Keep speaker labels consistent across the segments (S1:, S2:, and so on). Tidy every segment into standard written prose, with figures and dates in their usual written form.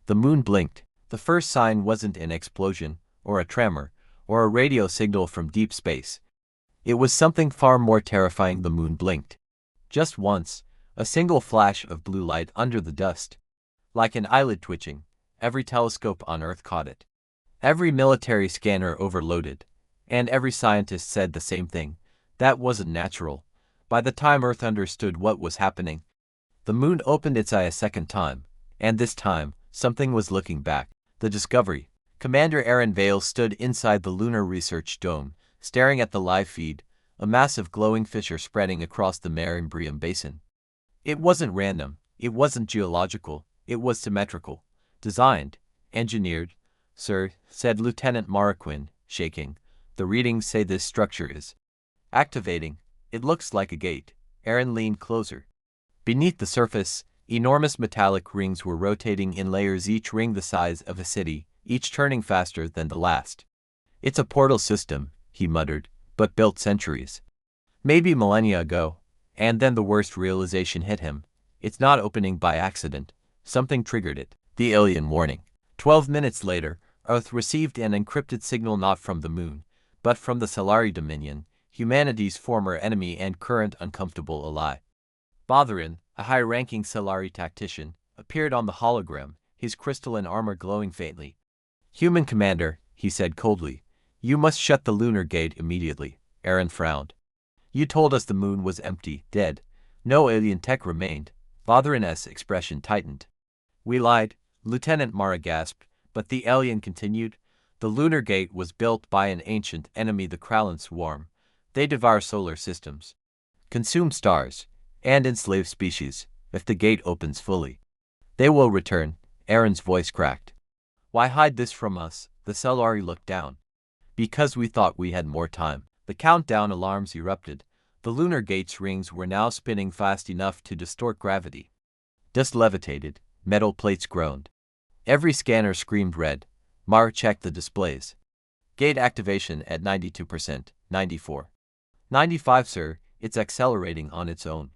S1: The moon blinked. The first sign wasn't an explosion, or a tremor, or a radio signal from deep space. It was something far more terrifying. The moon blinked. Just once, a single flash of blue light under the dust. Like an eyelid twitching, every telescope on Earth caught it. Every military scanner overloaded, and every scientist said the same thing. That wasn't natural. By the time Earth understood what was happening, the moon opened its eye a second time, and this time, something was looking back. The Discovery. Commander Aeron Vale stood inside the Lunar Research Dome, staring at the live feed, a massive glowing fissure spreading across the Marimbrium Basin. It wasn't random, it wasn't geological, it was symmetrical. Designed, engineered, sir, said Lieutenant Marquin, shaking. The readings say this structure is activating. It looks like a gate. Aeron leaned closer. Beneath the surface, enormous metallic rings were rotating in layers, each ring the size of a city, each turning faster than the last. It's a portal system, he muttered, but built centuries, maybe millennia ago. And then the worst realization hit him. It's not opening by accident. Something triggered it. The alien warning. 12 minutes later, Earth received an encrypted signal not from the moon, but from the Selari Dominion, humanity's former enemy and current uncomfortable ally. Aeron, a high-ranking Selari tactician, appeared on the hologram, his crystalline armor glowing faintly. "Human commander," he said coldly, "you must shut the Lunar Gate immediately." Aeron frowned. "You told us the moon was empty, dead. No alien tech remained." Aeron's expression tightened. "We lied," Lieutenant Mara gasped, but the alien continued. "The Lunar Gate was built by an ancient enemy, the Kraelon Swarm. They devour solar systems, consume stars, and enslave species. If the gate opens fully, they will return." Aeron's voice cracked. "Why hide this from us?" The Selari looked down. "Because we thought we had more time." The countdown alarms erupted. The Lunar Gate's rings were now spinning fast enough to distort gravity. Dust levitated, metal plates groaned. Every scanner screamed red. Mara checked the displays. "Gate activation at 92%, 94. 95, sir, it's accelerating on its own."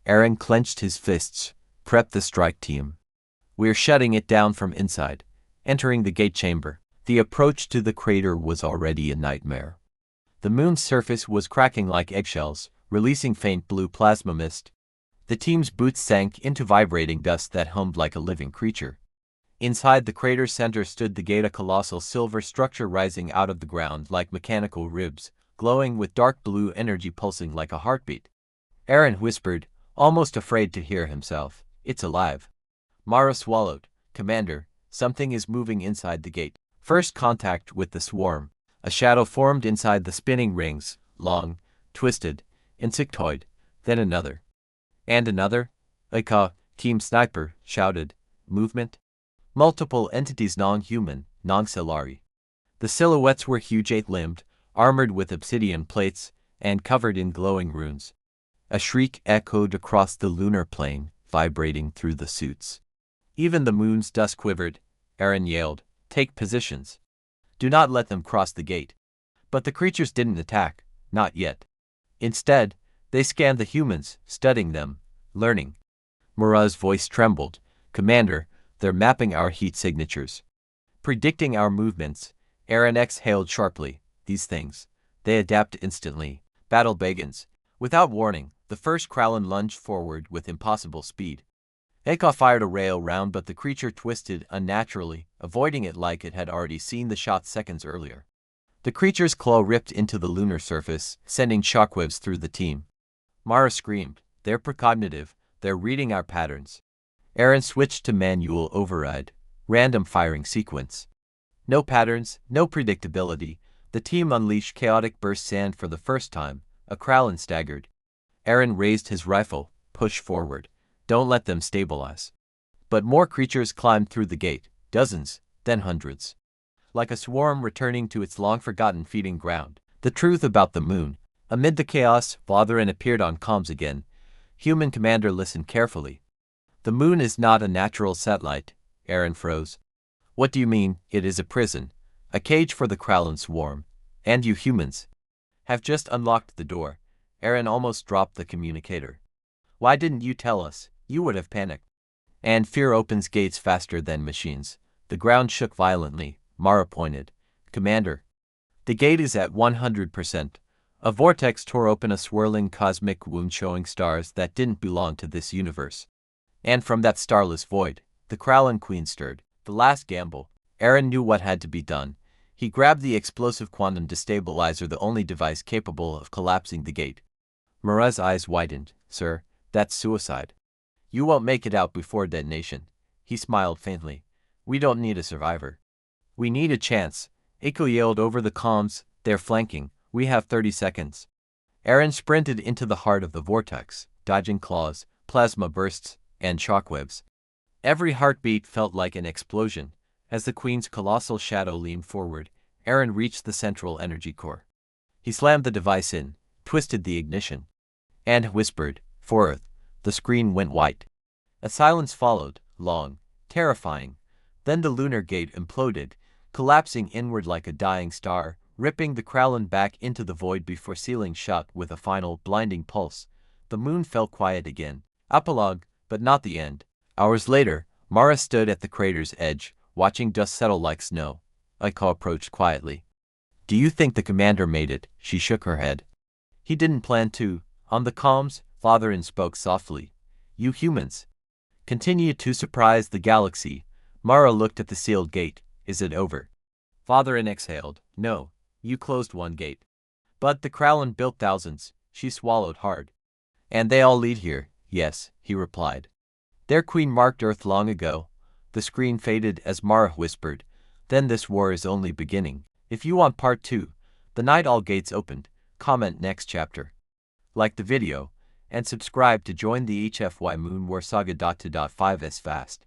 S1: Aeron clenched his fists. "Prep the strike team. We're shutting it down from inside." Entering the gate chamber, the approach to the crater was already a nightmare. The moon's surface was cracking like eggshells, releasing faint blue plasma mist. The team's boots sank into vibrating dust that hummed like a living creature. Inside the crater's center stood the gate, a colossal silver structure rising out of the ground like mechanical ribs, glowing with dark blue energy pulsing like a heartbeat. Aeron whispered, almost afraid to hear himself, "It's alive." Mara swallowed. "Commander, something is moving inside the gate." First contact with the swarm. A shadow formed inside the spinning rings, long, twisted, insectoid, then another. And another. "Ika, Team Sniper," shouted. "Movement." Multiple entities, non-human, non-Selari. The silhouettes were huge, eight-limbed, armored with obsidian plates, and covered in glowing runes. A shriek echoed across the lunar plain, vibrating through the suits. Even the moon's dust quivered. Aeron yelled, "Take positions. Do not let them cross the gate." But the creatures didn't attack, not yet. Instead, they scanned the humans, studying them, learning. Mara's voice trembled. "Commander, they're mapping our heat signatures, predicting our movements." Aeron exhaled sharply. "These things, they adapt instantly." Battle begins. Without warning, the first Kraelon lunged forward with impossible speed. Eka fired a rail round, but the creature twisted unnaturally, avoiding it like it had already seen the shot seconds earlier. The creature's claw ripped into the lunar surface, sending shockwaves through the team. Mara screamed, "They're precognitive, they're reading our patterns." Aeron switched to manual override, random firing sequence. No patterns, no predictability. The team unleashed chaotic bursts, and for the first time, a Kraelon staggered. Aeron raised his rifle, "Push forward. Don't let them stabilize." But more creatures climbed through the gate, dozens, then hundreds. Like a swarm returning to its long-forgotten feeding ground. The truth about the moon. Amid the chaos, Aeron appeared on comms again. "Human commander, listen carefully. The moon is not a natural satellite." Aeron froze. "What do you mean?" "It is a prison. A cage for the Kraelon Swarm. And you humans have just unlocked the door." Aeron almost dropped the communicator. "Why didn't you tell us? You would have panicked." And fear opens gates faster than machines. The ground shook violently. Mara pointed. Commander. The gate is at 100%. A vortex tore open a swirling cosmic wound showing stars that didn't belong to this universe. And from that starless void, the Kraelon Queen stirred. The last gamble. Aeron knew what had to be done. He grabbed the explosive quantum destabilizer, the only device capable of collapsing the gate. Mara's eyes widened. Sir, that's suicide. You won't make it out before detonation. He smiled faintly. We don't need a survivor. We need a chance. Eiko yelled over the comms. They're flanking. We have 30 seconds. Aeron sprinted into the heart of the vortex, dodging claws, plasma bursts, and shockwaves. Every heartbeat felt like an explosion. As the Queen's colossal shadow leaned forward, Aeron reached the central energy core. He slammed the device in, twisted the ignition, and whispered, "Forth." The screen went white. A silence followed, long, terrifying. Then the Lunar Gate imploded, collapsing inward like a dying star, ripping the Kraelon back into the void before sealing shut with a final, blinding pulse. The moon fell quiet again. Epilogue, but not the end. Hours later, Mara stood at the crater's edge, watching dust settle like snow. Eiko approached quietly. Do you think the commander made it? She shook her head. He didn't plan to. On the comms, Fatherin spoke softly. You humans continue to surprise the galaxy. Mara looked at the sealed gate. Is it over? Fatherin exhaled. No, you closed one gate. But the Kraelon built thousands. She swallowed hard. And they all lead here. Yes, he replied. Their queen marked Earth long ago. The screen faded as Mara whispered. Then this war is only beginning. If you want part 2, the night all gates opened, comment next chapter. Like the video, and subscribe to join the HFY Moon War Saga. 2.5s fast.